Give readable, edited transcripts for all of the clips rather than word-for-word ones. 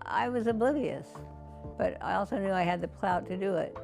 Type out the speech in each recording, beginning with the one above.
I was oblivious, but I also knew I had the clout to do it.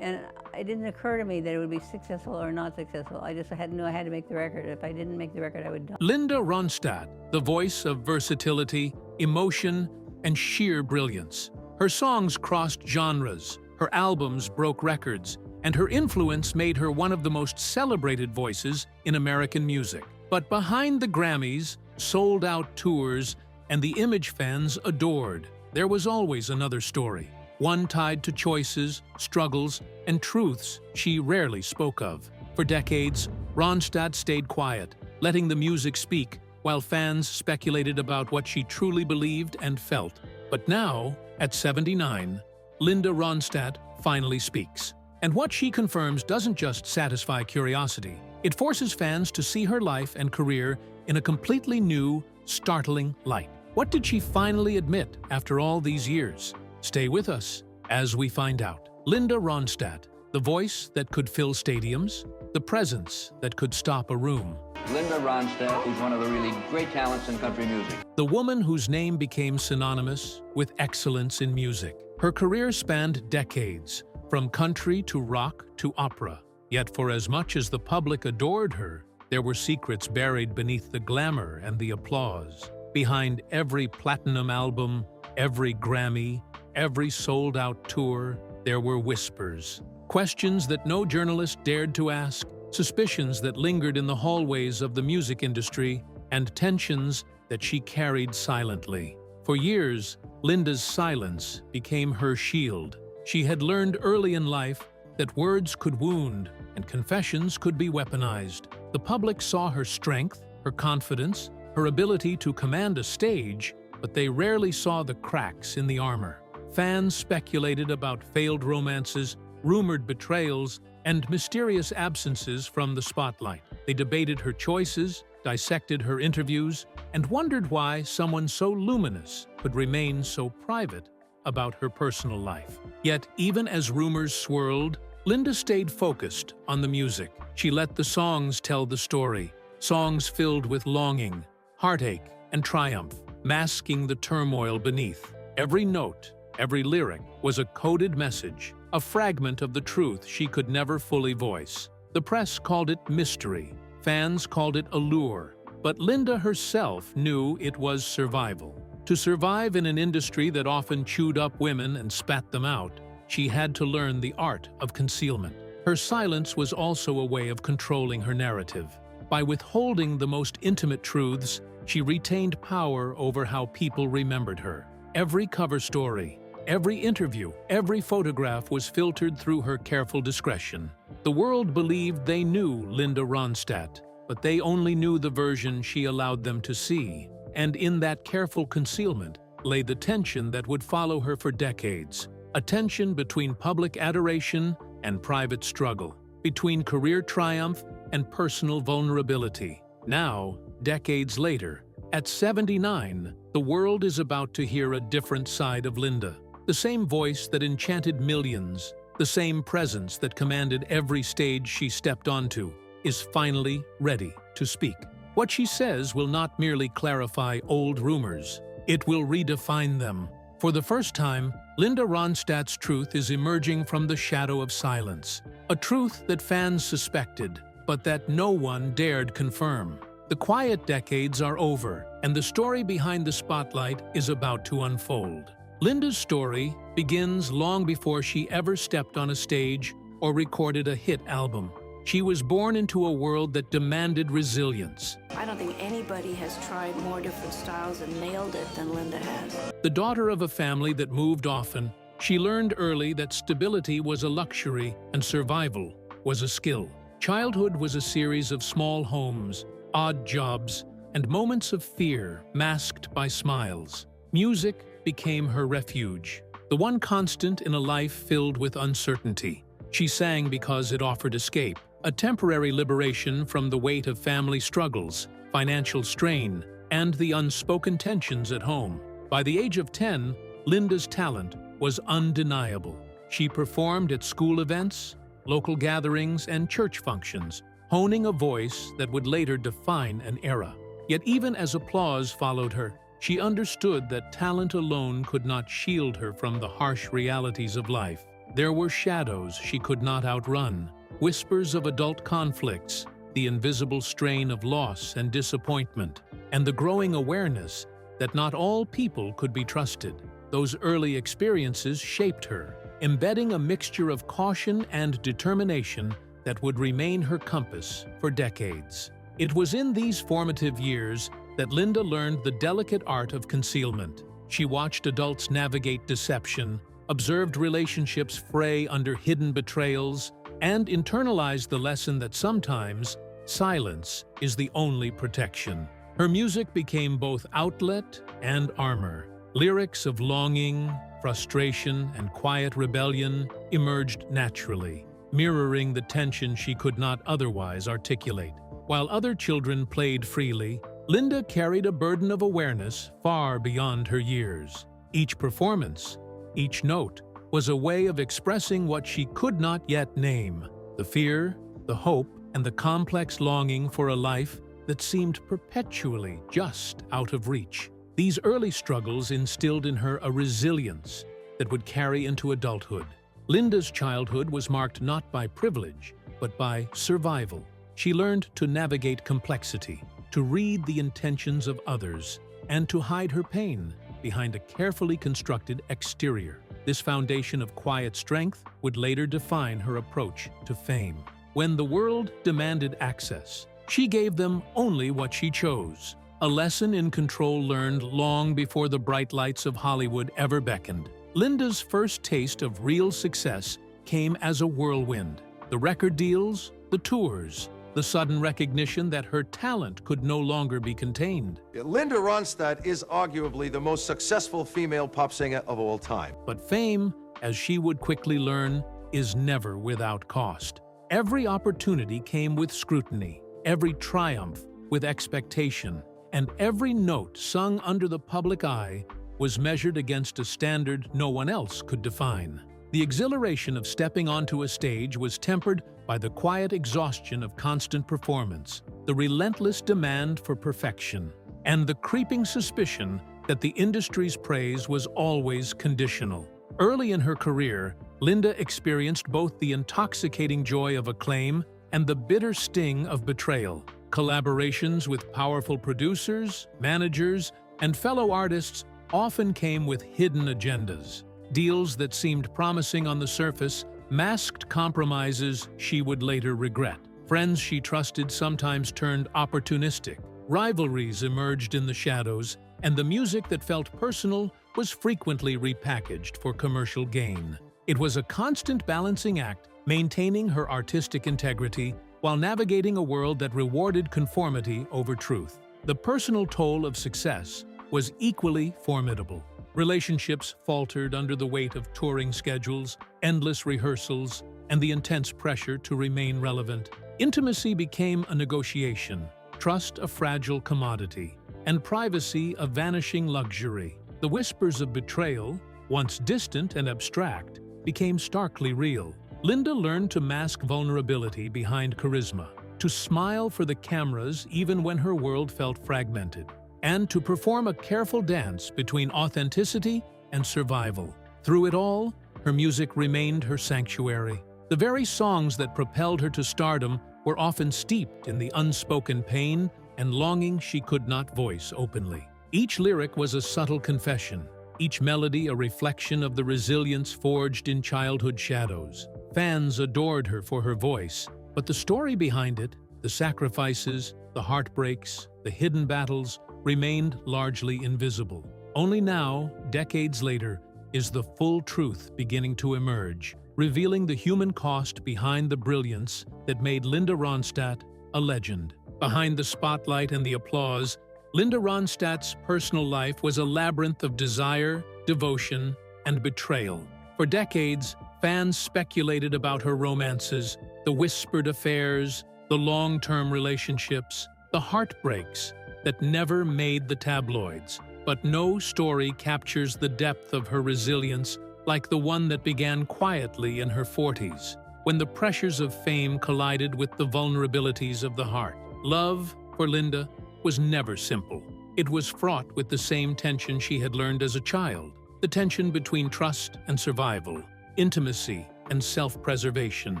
And it didn't occur to me that it would be successful or not successful. I just knew I had to make the record. If I didn't make the record, I would die. Linda Ronstadt, the voice of versatility, emotion, and sheer brilliance. Her songs crossed genres, her albums broke records, and her influence made her one of the most celebrated voices in American music. But behind the Grammys, sold-out tours, and the image fans adored, there was always another story. One tied to choices, struggles, and truths she rarely spoke of. For decades, Ronstadt stayed quiet, letting the music speak, while fans speculated about what she truly believed and felt. But now, at 79, Linda Ronstadt finally speaks. And what she confirms doesn't just satisfy curiosity. It forces fans to see her life and career in a completely new, startling light. What did she finally admit after all these years? Stay with us as we find out. Linda Ronstadt, the voice that could fill stadiums, the presence that could stop a room. Linda Ronstadt is one of the really great talents in country music. The woman whose name became synonymous with excellence in music. Her career spanned decades, from country to rock to opera. Yet for as much as the public adored her, there were secrets buried beneath the glamour and the applause. Behind every platinum album, every Grammy, every sold-out tour, there were whispers. Questions that no journalist dared to ask, suspicions that lingered in the hallways of the music industry, and tensions that she carried silently. For years, Linda's silence became her shield. She had learned early in life that words could wound and confessions could be weaponized. The public saw her strength, her confidence, her ability to command a stage, but they rarely saw the cracks in the armor. Fans speculated about failed romances, rumored betrayals, and mysterious absences from the spotlight. They debated her choices, dissected her interviews, and wondered why someone so luminous could remain so private about her personal life. Yet, even as rumors swirled, Linda stayed focused on the music. She let the songs tell the story, songs filled with longing, heartache, and triumph, masking the turmoil beneath. Every note, every lyric was a coded message, a fragment of the truth she could never fully voice. The press called it mystery, fans called it allure, but Linda herself knew it was survival. To survive in an industry that often chewed up women and spat them out, she had to learn the art of concealment. Her silence was also a way of controlling her narrative. By withholding the most intimate truths, she retained power over how people remembered her. Every cover story, every interview, every photograph was filtered through her careful discretion. The world believed they knew Linda Ronstadt, but they only knew the version she allowed them to see. And in that careful concealment lay the tension that would follow her for decades. A tension between public adoration and private struggle, between career triumph and personal vulnerability. Now, decades later, at 79, the world is about to hear a different side of Linda. The same voice that enchanted millions, the same presence that commanded every stage she stepped onto, is finally ready to speak. What she says will not merely clarify old rumors, it will redefine them. For the first time, Linda Ronstadt's truth is emerging from the shadow of silence, a truth that fans suspected, but that no one dared confirm. The quiet decades are over, and the story behind the spotlight is about to unfold. Linda's story begins long before she ever stepped on a stage or recorded a hit album. She was born into a world that demanded resilience. I don't think anybody has tried more different styles and nailed it than Linda has. The daughter of a family that moved often, she learned early that stability was a luxury and survival was a skill. Childhood was a series of small homes, odd jobs, and moments of fear masked by smiles. Music became her refuge, the one constant in a life filled with uncertainty. She sang because it offered escape, a temporary liberation from the weight of family struggles, financial strain, and the unspoken tensions at home. By the age of 10, Linda's talent was undeniable. She performed at school events, local gatherings, and church functions, honing a voice that would later define an era. Yet even as applause followed her, She understood that talent alone could not shield her from the harsh realities of life. There were shadows she could not outrun, whispers of adult conflicts, the invisible strain of loss and disappointment, and the growing awareness that not all people could be trusted. Those early experiences shaped her, embedding a mixture of caution and determination that would remain her compass for decades. It was in these formative years that Linda learned the delicate art of concealment. She watched adults navigate deception, observed relationships fray under hidden betrayals, and internalized the lesson that sometimes silence is the only protection. Her music became both outlet and armor. Lyrics of longing, frustration, and quiet rebellion emerged naturally, mirroring the tension she could not otherwise articulate. While other children played freely, Linda carried a burden of awareness far beyond her years. Each performance, each note, was a way of expressing what she could not yet name: the fear, the hope, and the complex longing for a life that seemed perpetually just out of reach. These early struggles instilled in her a resilience that would carry into adulthood. Linda's childhood was marked not by privilege, but by survival. She learned to navigate complexity, to read the intentions of others, and to hide her pain behind a carefully constructed exterior. This foundation of quiet strength would later define her approach to fame. When the world demanded access, she gave them only what she chose, a lesson in control learned long before the bright lights of Hollywood ever beckoned. Linda's first taste of real success came as a whirlwind. The record deals, the tours, the sudden recognition that her talent could no longer be contained. Linda Ronstadt is arguably the most successful female pop singer of all time. But fame, as she would quickly learn, is never without cost. Every opportunity came with scrutiny, every triumph with expectation, and every note sung under the public eye was measured against a standard no one else could define. The exhilaration of stepping onto a stage was tempered by the quiet exhaustion of constant performance, the relentless demand for perfection, and the creeping suspicion that the industry's praise was always conditional. Early in her career, Linda experienced both the intoxicating joy of acclaim and the bitter sting of betrayal. Collaborations with powerful producers, managers, and fellow artists often came with hidden agendas. Deals that seemed promising on the surface masked compromises she would later regret. Friends she trusted sometimes turned opportunistic. Rivalries emerged in the shadows, and the music that felt personal was frequently repackaged for commercial gain. It was a constant balancing act, maintaining her artistic integrity while navigating a world that rewarded conformity over truth. The personal toll of success was equally formidable. Relationships faltered under the weight of touring schedules, endless rehearsals, and the intense pressure to remain relevant. Intimacy became a negotiation, trust a fragile commodity, and privacy a vanishing luxury. The whispers of betrayal, once distant and abstract, became starkly real. Linda learned to mask vulnerability behind charisma, to smile for the cameras even when her world felt fragmented, and to perform a careful dance between authenticity and survival. Through it all, her music remained her sanctuary. The very songs that propelled her to stardom were often steeped in the unspoken pain and longing she could not voice openly. Each lyric was a subtle confession, each melody a reflection of the resilience forged in childhood shadows. Fans adored her for her voice, but the story behind it, the sacrifices, the heartbreaks, the hidden battles, remained largely invisible. Only now, decades later, is the full truth beginning to emerge, revealing the human cost behind the brilliance that made Linda Ronstadt a legend. Behind the spotlight and the applause, Linda Ronstadt's personal life was a labyrinth of desire, devotion, and betrayal. For decades, fans speculated about her romances, the whispered affairs, the long-term relationships, the heartbreaks that never made the tabloids. But no story captures the depth of her resilience like the one that began quietly in her 40s, when the pressures of fame collided with the vulnerabilities of the heart. Love, for Linda, was never simple. It was fraught with the same tension she had learned as a child, the tension between trust and survival, intimacy and self-preservation.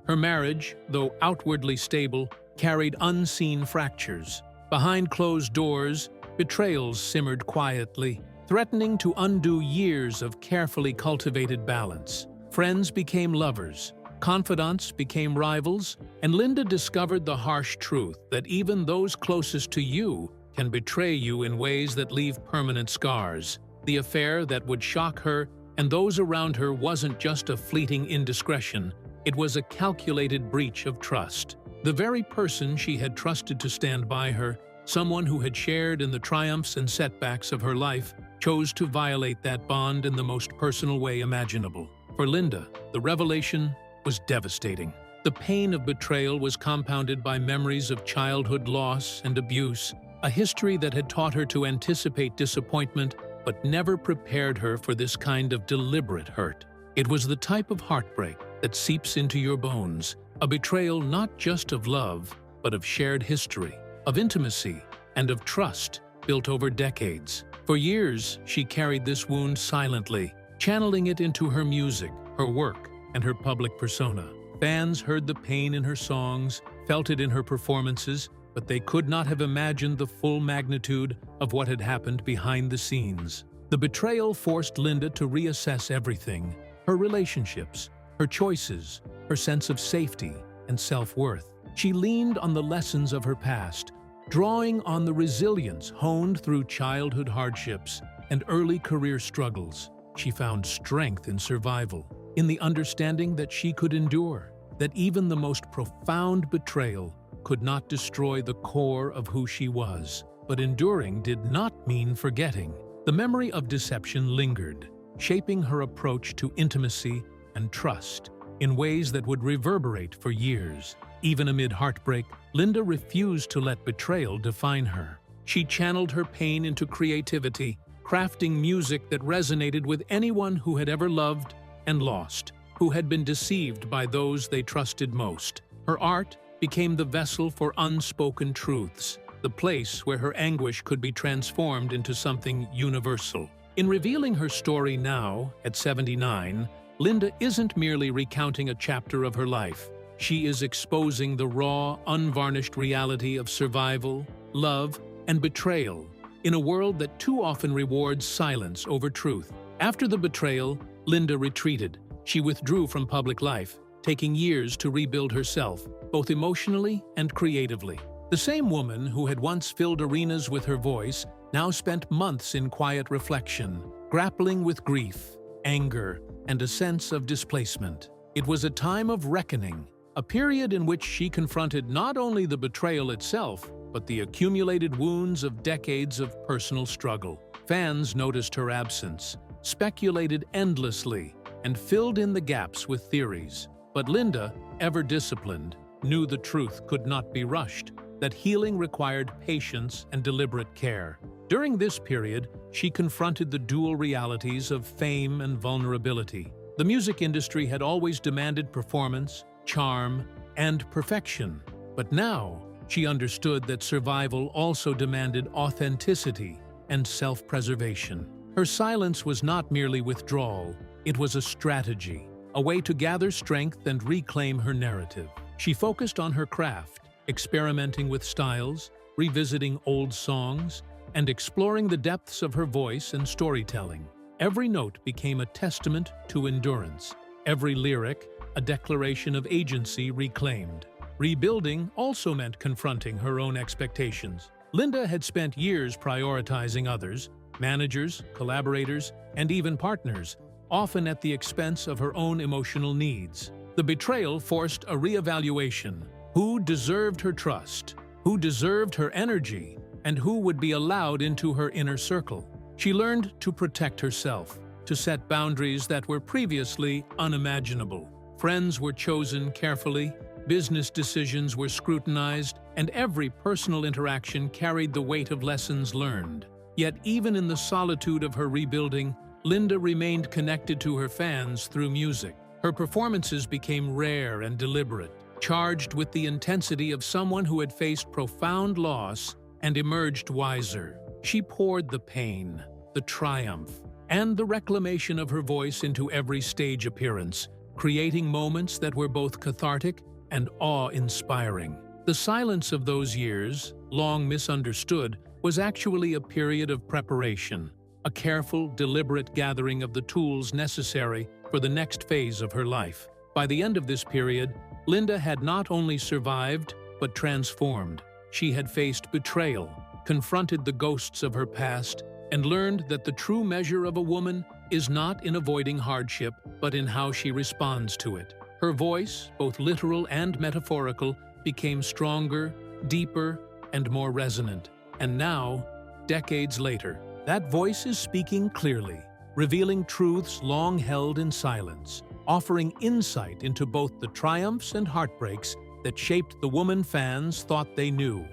Her marriage, though outwardly stable, carried unseen fractures. Behind closed doors, betrayals simmered quietly, threatening to undo years of carefully cultivated balance. Friends became lovers, confidants became rivals, and Linda discovered the harsh truth that even those closest to you can betray you in ways that leave permanent scars. The affair that would shock her and those around her wasn't just a fleeting indiscretion, it was a calculated breach of trust. The very person she had trusted to stand by her, someone who had shared in the triumphs and setbacks of her life, chose to violate that bond in the most personal way imaginable. For Linda, the revelation was devastating. The pain of betrayal was compounded by memories of childhood loss and abuse, a history that had taught her to anticipate disappointment but never prepared her for this kind of deliberate hurt. It was the type of heartbreak that seeps into your bones, a betrayal not just of love, but of shared history, of intimacy, and of trust built over decades. For years, she carried this wound silently, channeling it into her music, her work, and her public persona. Fans heard the pain in her songs, felt it in her performances, but they could not have imagined the full magnitude of what had happened behind the scenes. The betrayal forced Linda to reassess everything: her relationships, her choices, her sense of safety and self-worth. She leaned on the lessons of her past, drawing on the resilience honed through childhood hardships and early career struggles. She found strength in survival, in the understanding that she could endure, that even the most profound betrayal could not destroy the core of who she was. But enduring did not mean forgetting. The memory of deception lingered, shaping her approach to intimacy and trust in ways that would reverberate for years. Even amid heartbreak, Linda refused to let betrayal define her. She channeled her pain into creativity, crafting music that resonated with anyone who had ever loved and lost, who had been deceived by those they trusted most. Her art became the vessel for unspoken truths, the place where her anguish could be transformed into something universal. In revealing her story now, at 79, Linda isn't merely recounting a chapter of her life. She is exposing the raw, unvarnished reality of survival, love, and betrayal in a world that too often rewards silence over truth. After the betrayal, Linda retreated. She withdrew from public life, taking years to rebuild herself, both emotionally and creatively. The same woman who had once filled arenas with her voice now spent months in quiet reflection, grappling with grief, anger, and a sense of displacement. It was a time of reckoning, a period in which she confronted not only the betrayal itself, but the accumulated wounds of decades of personal struggle. Fans noticed her absence, speculated endlessly, and filled in the gaps with theories. But Linda, ever disciplined, knew the truth could not be rushed, that healing required patience and deliberate care. During this period, she confronted the dual realities of fame and vulnerability. The music industry had always demanded performance, charm, and perfection. But now, she understood that survival also demanded authenticity and self-preservation. Her silence was not merely withdrawal, it was a strategy, a way to gather strength and reclaim her narrative. She focused on her craft, experimenting with styles, revisiting old songs, and exploring the depths of her voice and storytelling. Every note became a testament to endurance, every lyric a declaration of agency reclaimed. Rebuilding also meant confronting her own expectations. Linda had spent years prioritizing others, managers, collaborators, and even partners, often at the expense of her own emotional needs. The betrayal forced a reevaluation. Who deserved her trust? Who deserved her energy? And who would be allowed into her inner circle? She learned to protect herself, to set boundaries that were previously unimaginable. Friends were chosen carefully, business decisions were scrutinized, and every personal interaction carried the weight of lessons learned. Yet even in the solitude of her rebuilding, Linda remained connected to her fans through music. Her performances became rare and deliberate, charged with the intensity of someone who had faced profound loss and emerged wiser. She poured the pain, the triumph, and the reclamation of her voice into every stage appearance, creating moments that were both cathartic and awe-inspiring. The silence of those years, long misunderstood, was actually a period of preparation, a careful, deliberate gathering of the tools necessary for the next phase of her life. By the end of this period, Linda had not only survived, but transformed. She had faced betrayal, confronted the ghosts of her past, and learned that the true measure of a woman is not in avoiding hardship, but in how she responds to it. Her voice, both literal and metaphorical, became stronger, deeper, and more resonant. And now, decades later, that voice is speaking clearly, revealing truths long held in silence, offering insight into both the triumphs and heartbreaks that shaped the woman fans thought they knew.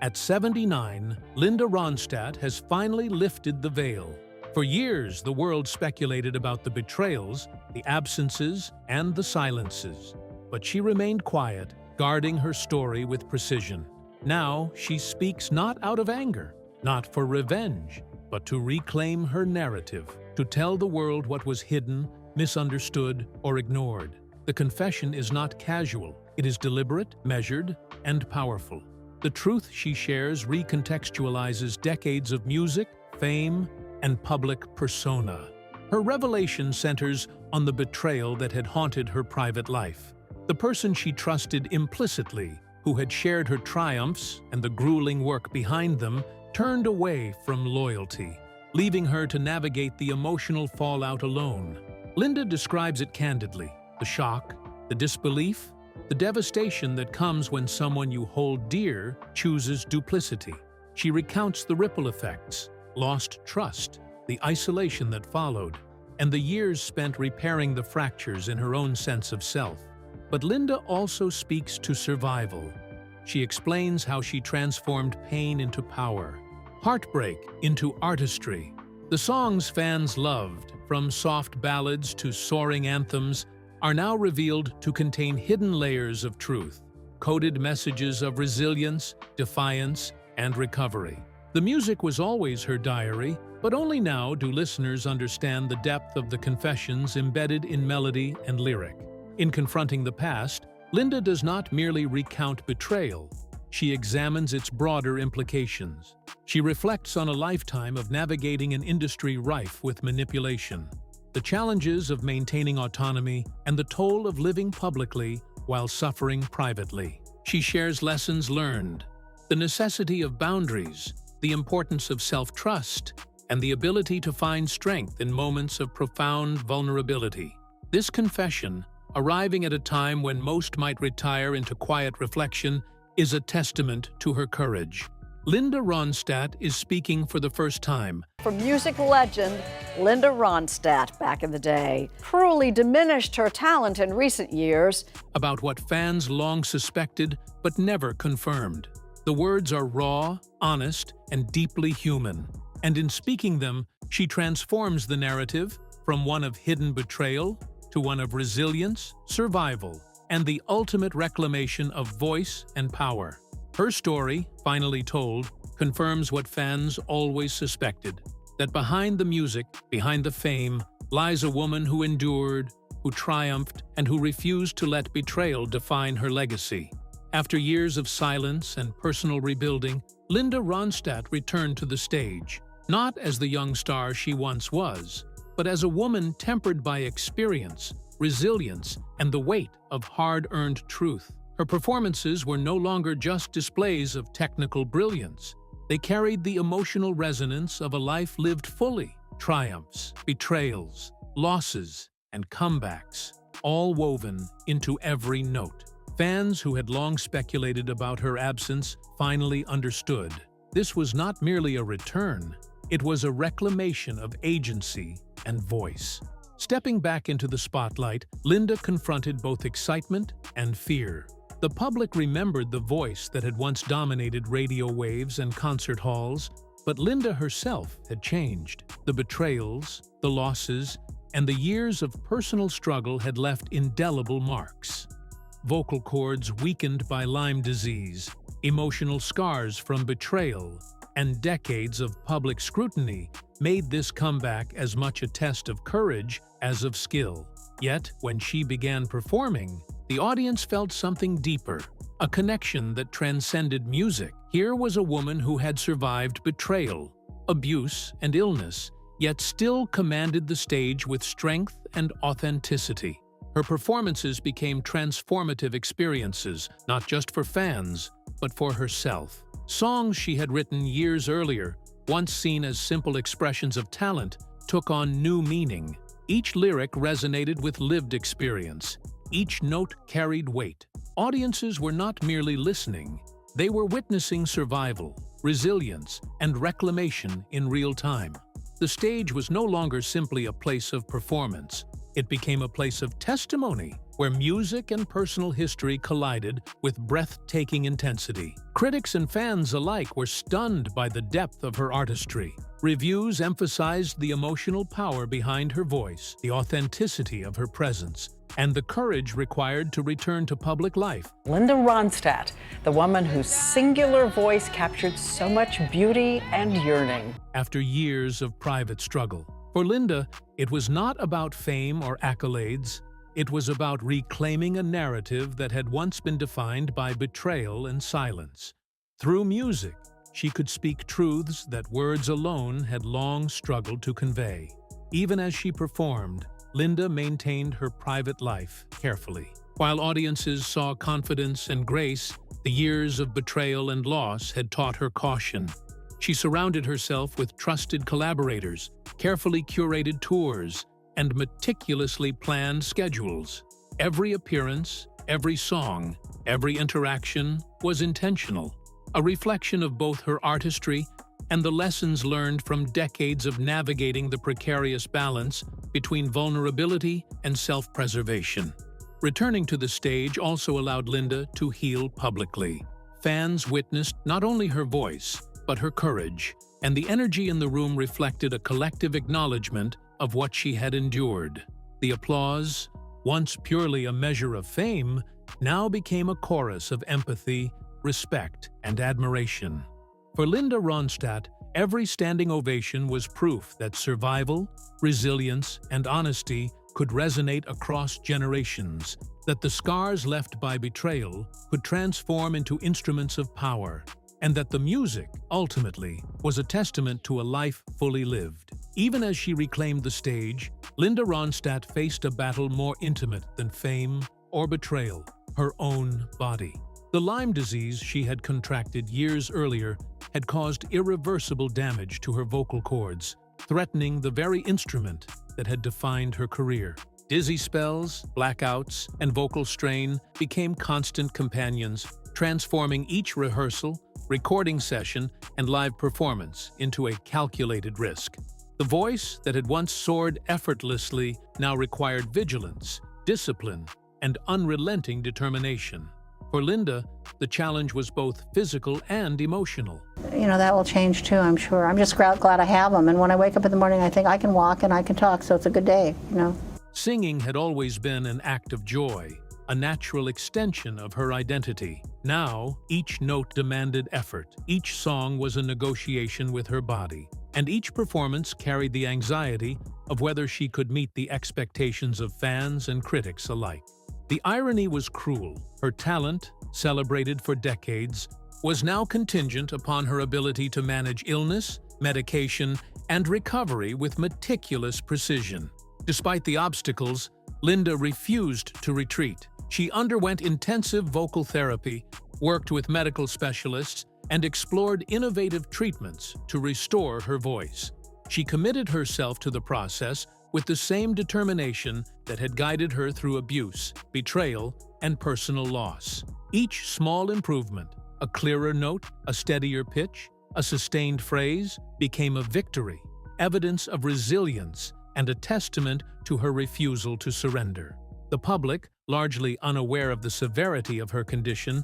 At 79, Linda Ronstadt has finally lifted the veil. For years, the world speculated about the betrayals, the absences, and the silences. But she remained quiet, guarding her story with precision. Now, she speaks not out of anger, not for revenge, but to reclaim her narrative, to tell the world what was hidden, misunderstood, or ignored. The confession is not casual. It is deliberate, measured, and powerful. The truth she shares recontextualizes decades of music, fame, and public persona. Her revelation centers on the betrayal that had haunted her private life. The person she trusted implicitly, who had shared her triumphs and the grueling work behind them, turned away from loyalty, leaving her to navigate the emotional fallout alone. Linda describes it candidly: the shock, the disbelief, the devastation that comes when someone you hold dear chooses duplicity. She recounts the ripple effects, lost trust, the isolation that followed, and the years spent repairing the fractures in her own sense of self. But Linda also speaks to survival. She explains how she transformed pain into power, heartbreak into artistry. The songs fans loved, from soft ballads to soaring anthems, are now revealed to contain hidden layers of truth, coded messages of resilience, defiance, and recovery. The music was always her diary, but only now do listeners understand the depth of the confessions embedded in melody and lyric. In confronting the past, Linda does not merely recount betrayal. She examines its broader implications. She reflects on a lifetime of navigating an industry rife with manipulation, the challenges of maintaining autonomy, and the toll of living publicly while suffering privately. She shares lessons learned, the necessity of boundaries, the importance of self-trust, and the ability to find strength in moments of profound vulnerability. This confession, arriving at a time when most might retire into quiet reflection, is a testament to her courage. Linda Ronstadt is speaking for the first time. For music legend Linda Ronstadt back in the day cruelly diminished her talent in recent years. About what fans long suspected but never confirmed. The words are raw, honest, and deeply human. And in speaking them, she transforms the narrative from one of hidden betrayal to one of resilience, survival, and the ultimate reclamation of voice and power. Her story, finally told, confirms what fans always suspected, that behind the music, behind the fame, lies a woman who endured, who triumphed, and who refused to let betrayal define her legacy. After years of silence and personal rebuilding, Linda Ronstadt returned to the stage, not as the young star she once was, but as a woman tempered by experience, resilience, and the weight of hard-earned truth. Her performances were no longer just displays of technical brilliance. They carried the emotional resonance of a life lived fully, triumphs, betrayals, losses, and comebacks, all woven into every note. Fans who had long speculated about her absence finally understood. This was not merely a return, it was a reclamation of agency and voice. Stepping back into the spotlight, Linda confronted both excitement and fear. The public remembered the voice that had once dominated radio waves and concert halls, but Linda herself had changed. The betrayals, the losses, and the years of personal struggle had left indelible marks. Vocal cords weakened by Lyme disease, emotional scars from betrayal, and decades of public scrutiny made this comeback as much a test of courage as of skill. Yet, when she began performing, the audience felt something deeper, a connection that transcended music. Here was a woman who had survived betrayal, abuse, and illness, yet still commanded the stage with strength and authenticity. Her performances became transformative experiences, not just for fans, but for herself. Songs she had written years earlier, once seen as simple expressions of talent, took on new meaning. Each lyric resonated with lived experience. Each note carried weight. Audiences were not merely listening, they were witnessing survival, resilience, and reclamation in real time. The stage was no longer simply a place of performance. It became a place of testimony, where music and personal history collided with breathtaking intensity. Critics and fans alike were stunned by the depth of her artistry. Reviews emphasized the emotional power behind her voice, the authenticity of her presence, and the courage required to return to public life. Linda Ronstadt, the woman whose singular voice captured so much beauty and yearning. After years of private struggle, for Linda, it was not about fame or accolades. It was about reclaiming a narrative that had once been defined by betrayal and silence. Through music, she could speak truths that words alone had long struggled to convey. Even as she performed, Linda maintained her private life carefully. While audiences saw confidence and grace, the years of betrayal and loss had taught her caution. She surrounded herself with trusted collaborators, carefully curated tours, and meticulously planned schedules. Every appearance, every song, every interaction was intentional, a reflection of both her artistry and the lessons learned from decades of navigating the precarious balance between vulnerability and self-preservation. Returning to the stage also allowed Linda to heal publicly. Fans witnessed not only her voice, but her courage, and the energy in the room reflected a collective acknowledgement of what she had endured. The applause, once purely a measure of fame, now became a chorus of empathy, respect, and admiration. For Linda Ronstadt, every standing ovation was proof that survival, resilience, and honesty could resonate across generations, that the scars left by betrayal could transform into instruments of power, and that the music, ultimately, was a testament to a life fully lived. Even as she reclaimed the stage, Linda Ronstadt faced a battle more intimate than fame or betrayal, her own body. The Lyme disease she had contracted years earlier had caused irreversible damage to her vocal cords, threatening the very instrument that had defined her career. Dizzy spells, blackouts, and vocal strain became constant companions, transforming each rehearsal, recording session, and live performance into a calculated risk. The voice that had once soared effortlessly now required vigilance, discipline, and unrelenting determination. For Linda, the challenge was both physical and emotional. You know, that will change too, I'm sure. I'm just glad I have them. And when I wake up in the morning, I think I can walk and I can talk, so it's a good day, you know. Singing had always been an act of joy, a natural extension of her identity. Now, each note demanded effort, each song was a negotiation with her body, and each performance carried the anxiety of whether she could meet the expectations of fans and critics alike. The irony was cruel. Her talent, celebrated for decades, was now contingent upon her ability to manage illness, medication, and recovery with meticulous precision. Despite the obstacles, Linda refused to retreat. She underwent intensive vocal therapy, worked with medical specialists, and explored innovative treatments to restore her voice. She committed herself to the process with the same determination that had guided her through abuse, betrayal, and personal loss. Each small improvement, a clearer note, a steadier pitch, a sustained phrase, became a victory, evidence of resilience, and a testament to her refusal to surrender. The public, largely unaware of the severity of her condition,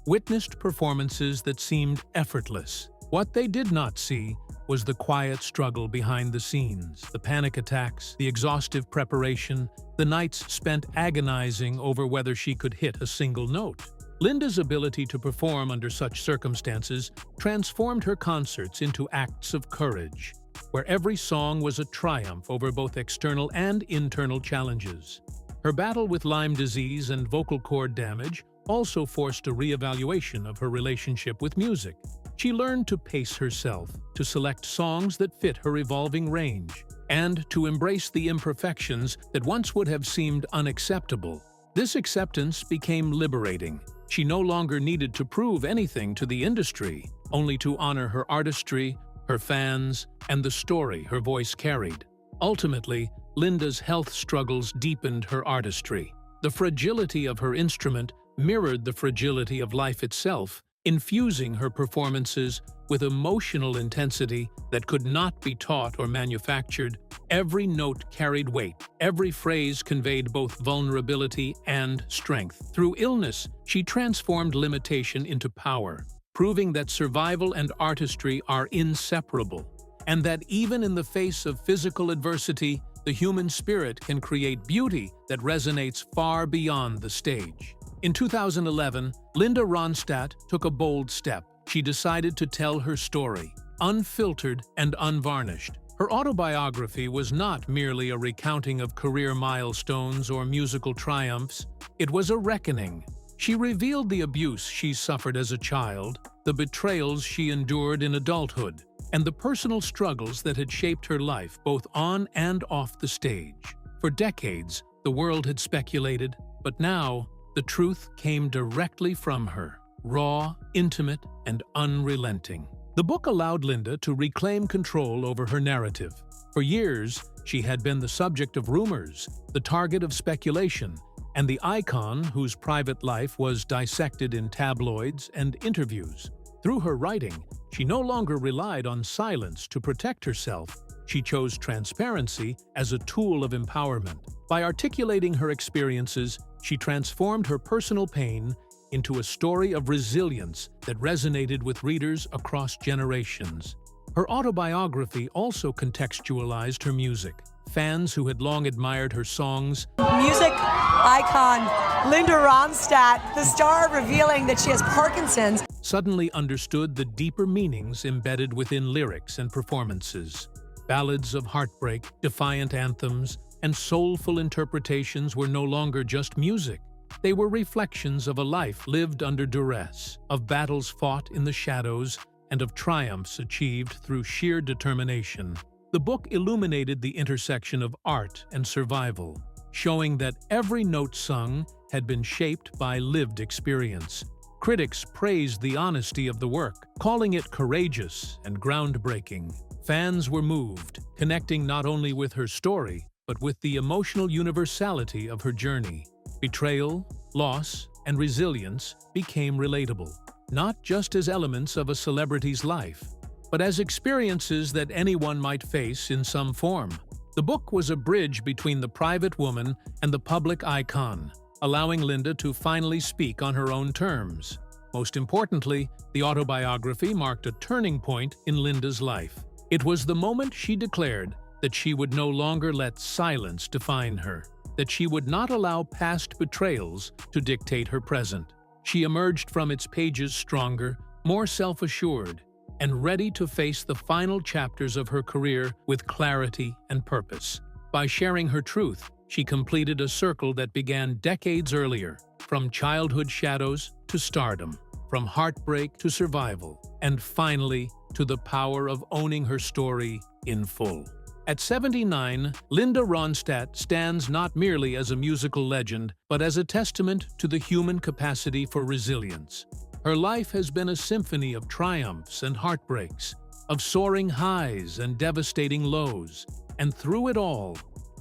witnessed performances that seemed effortless. What they did not see was the quiet struggle behind the scenes, the panic attacks, the exhaustive preparation, the nights spent agonizing over whether she could hit a single note. Linda's ability to perform under such circumstances transformed her concerts into acts of courage, where every song was a triumph over both external and internal challenges. Her battle with Lyme disease and vocal cord damage also forced a reevaluation of her relationship with music. She learned to pace herself, to select songs that fit her evolving range, and to embrace the imperfections that once would have seemed unacceptable. This acceptance became liberating. She no longer needed to prove anything to the industry, only to honor her artistry, her fans, and the story her voice carried. Ultimately, Linda's health struggles deepened her artistry. The fragility of her instrument mirrored the fragility of life itself, infusing her performances with emotional intensity that could not be taught or manufactured. Every note carried weight. Every phrase conveyed both vulnerability and strength. Through illness, she transformed limitation into power, proving that survival and artistry are inseparable, and that even in the face of physical adversity, the human spirit can create beauty that resonates far beyond the stage. In 2011, Linda Ronstadt took a bold step. She decided to tell her story, unfiltered and unvarnished. Her autobiography was not merely a recounting of career milestones or musical triumphs. It was a reckoning. She revealed the abuse she suffered as a child, the betrayals she endured in adulthood, and the personal struggles that had shaped her life both on and off the stage. For decades, the world had speculated, but now, the truth came directly from her, raw, intimate, and unrelenting. The book allowed Linda to reclaim control over her narrative. For years, she had been the subject of rumors, the target of speculation, and the icon whose private life was dissected in tabloids and interviews. Through her writing, she no longer relied on silence to protect herself. She chose transparency as a tool of empowerment. By articulating her experiences, she transformed her personal pain into a story of resilience that resonated with readers across generations. Her autobiography also contextualized her music. Fans who had long admired her songs, music icon Linda Ronstadt, the star revealing that she has Parkinson's, suddenly understood the deeper meanings embedded within lyrics and performances. Ballads of heartbreak, defiant anthems, and soulful interpretations were no longer just music. They were reflections of a life lived under duress, of battles fought in the shadows, and of triumphs achieved through sheer determination. The book illuminated the intersection of art and survival, showing that every note sung had been shaped by lived experience. Critics praised the honesty of the work, calling it courageous and groundbreaking. Fans were moved, connecting not only with her story, but with the emotional universality of her journey. Betrayal, loss, and resilience became relatable, not just as elements of a celebrity's life, but as experiences that anyone might face in some form. The book was a bridge between the private woman and the public icon, allowing Linda to finally speak on her own terms. Most importantly, the autobiography marked a turning point in Linda's life. It was the moment she declared that she would no longer let silence define her, that she would not allow past betrayals to dictate her present. She emerged from its pages stronger, more self-assured, and ready to face the final chapters of her career with clarity and purpose. By sharing her truth, she completed a circle that began decades earlier, from childhood shadows to stardom, from heartbreak to survival, and finally to the power of owning her story in full. At 79, Linda Ronstadt stands not merely as a musical legend, but as a testament to the human capacity for resilience. Her life has been a symphony of triumphs and heartbreaks, of soaring highs and devastating lows. And through it all,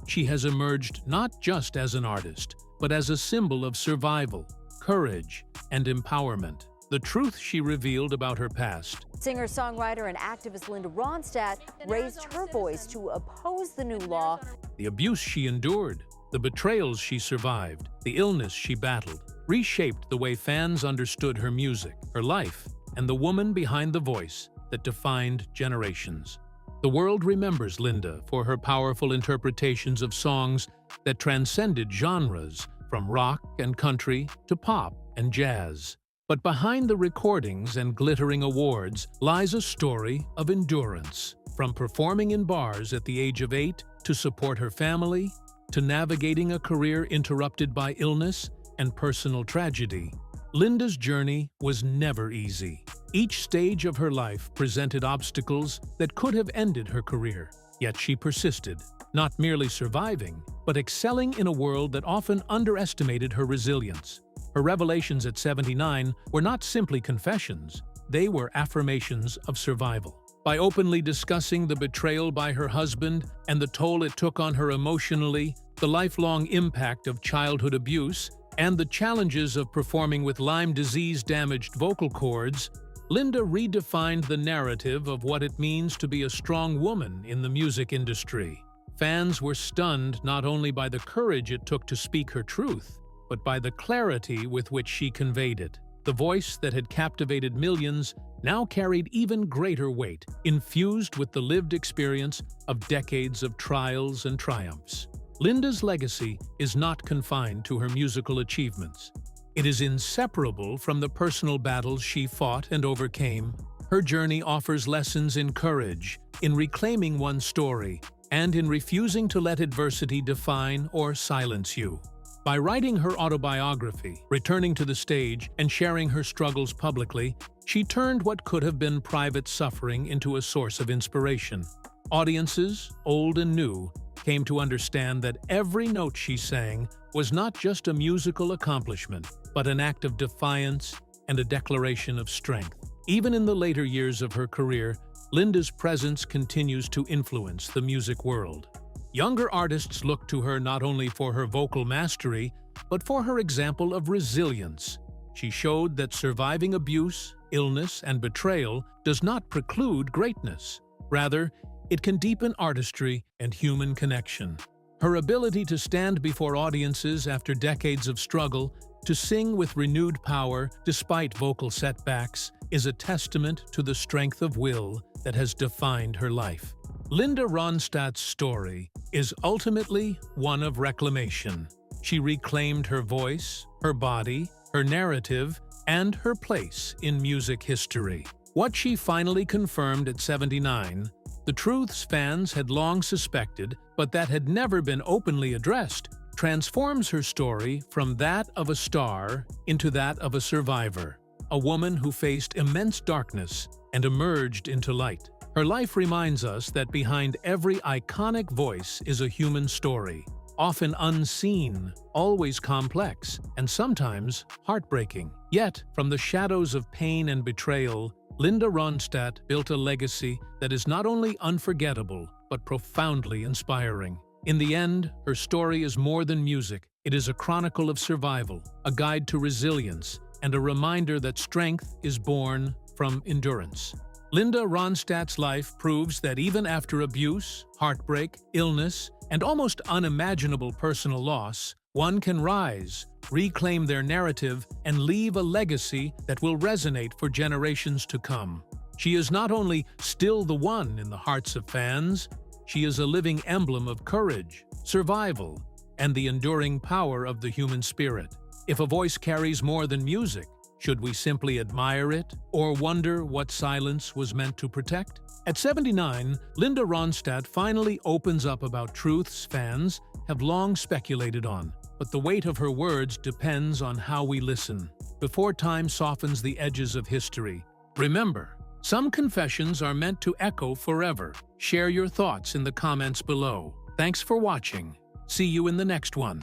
she has emerged not just as an artist, but as a symbol of survival, courage, and empowerment. The truth she revealed about her past. Singer-songwriter and activist Linda Ronstadt raised her voice to oppose the new law. The abuse she endured, the betrayals she survived, the illness she battled, reshaped the way fans understood her music, her life, and the woman behind the voice that defined generations. The world remembers Linda for her powerful interpretations of songs that transcended genres, from rock and country to pop and jazz. But behind the recordings and glittering awards lies a story of endurance. From performing in bars at the age of 8 to support her family, to navigating a career interrupted by illness and personal tragedy, Linda's journey was never easy. Each stage of her life presented obstacles that could have ended her career, yet she persisted, not merely surviving, but excelling in a world that often underestimated her resilience. Her revelations at 79 were not simply confessions, they were affirmations of survival. By openly discussing the betrayal by her husband and the toll it took on her emotionally, the lifelong impact of childhood abuse, and the challenges of performing with Lyme disease-damaged vocal cords, Linda redefined the narrative of what it means to be a strong woman in the music industry. Fans were stunned not only by the courage it took to speak her truth, but by the clarity with which she conveyed it. The voice that had captivated millions now carried even greater weight, infused with the lived experience of decades of trials and triumphs. Linda's legacy is not confined to her musical achievements. It is inseparable from the personal battles she fought and overcame. Her journey offers lessons in courage, in reclaiming one's story, and in refusing to let adversity define or silence you. By writing her autobiography, returning to the stage, and sharing her struggles publicly, she turned what could have been private suffering into a source of inspiration. Audiences, old and new, came to understand that every note she sang was not just a musical accomplishment, but an act of defiance and a declaration of strength. Even in the later years of her career, Linda's presence continues to influence the music world. Younger artists look to her not only for her vocal mastery, but for her example of resilience. She showed that surviving abuse, illness, and betrayal does not preclude greatness. Rather, it can deepen artistry and human connection. Her ability to stand before audiences after decades of struggle, to sing with renewed power despite vocal setbacks, is a testament to the strength of will that has defined her life. Linda Ronstadt's story is ultimately one of reclamation. She reclaimed her voice, her body, her narrative, and her place in music history. What she finally confirmed at 79, the truths fans had long suspected, but that had never been openly addressed, transforms her story from that of a star into that of a survivor, a woman who faced immense darkness and emerged into light. Her life reminds us that behind every iconic voice is a human story, often unseen, always complex, and sometimes heartbreaking. Yet, from the shadows of pain and betrayal, Linda Ronstadt built a legacy that is not only unforgettable, but profoundly inspiring. In the end, her story is more than music. It is a chronicle of survival, a guide to resilience, and a reminder that strength is born from endurance. Linda Ronstadt's life proves that even after abuse, heartbreak, illness, and almost unimaginable personal loss, one can rise, reclaim their narrative, and leave a legacy that will resonate for generations to come. She is not only still the one in the hearts of fans, she is a living emblem of courage, survival, and the enduring power of the human spirit. If a voice carries more than music, should we simply admire it or wonder what silence was meant to protect? At 79, Linda Ronstadt finally opens up about truths fans have long speculated on. But the weight of her words depends on how we listen. Before time softens the edges of history, remember, some confessions are meant to echo forever. Share your thoughts in the comments below. Thanks for watching. See you in the next one.